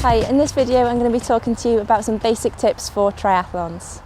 Hi, in this video I'm going to be talking to you about some basic tips for triathlons.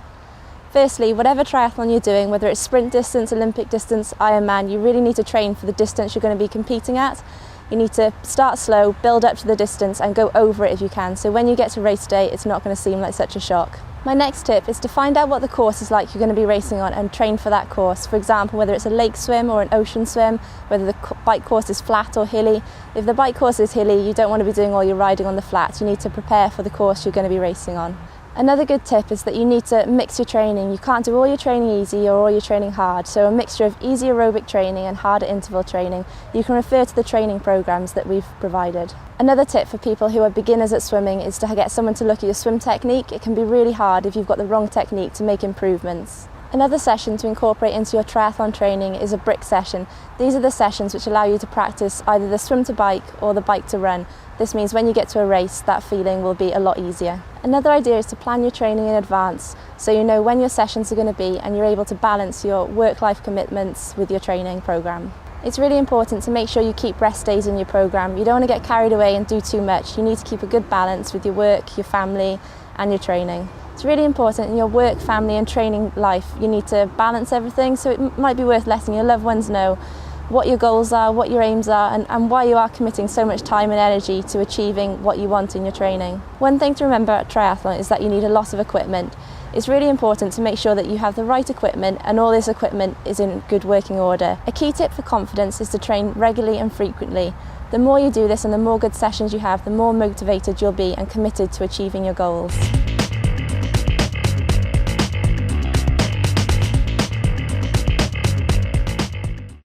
Firstly, whatever triathlon you're doing, whether it's sprint distance, Olympic distance, Ironman, you really need to train for the distance you're going to be competing at. You need to start slow, build up to the distance and go over it if you can, so when you get to race day it's not going to seem like such a shock. My next tip is to find out what the course is like you're going to be racing on and train for that course. For example, whether it's a lake swim or an ocean swim, whether the bike course is flat or hilly. If the bike course is hilly, you don't want to be doing all your riding on the flat. You need to prepare for the course you're going to be racing on. Another good tip is that you need to mix your training. You can't do all your training easy or all your training hard, so a mixture of easy aerobic training and harder interval training. You can refer to the training programs that we've provided. Another tip for people who are beginners at swimming is to get someone to look at your swim technique. It can be really hard if you've got the wrong technique to make improvements. Another session to incorporate into your triathlon training is a brick session. These are the sessions which allow you to practice either the swim to bike or the bike to run. This means when you get to a race, that feeling will be a lot easier. Another idea is to plan your training in advance so you know when your sessions are going to be and you're able to balance your work-life commitments with your training program. It's really important to make sure you keep rest days in your program. You don't want to get carried away and do too much. You need to keep a good balance with your work, your family and your training. It's really important in your work, family and training life. You need to balance everything, so it might be worth letting your loved ones know what your goals are, what your aims are and why you are committing so much time and energy to achieving what you want in your training. One thing to remember at triathlon is that you need a lot of equipment. It's really important to make sure that you have the right equipment and all this equipment is in good working order. A key tip for confidence is to train regularly and frequently. The more you do this and the more good sessions you have, the more motivated you'll be and committed to achieving your goals.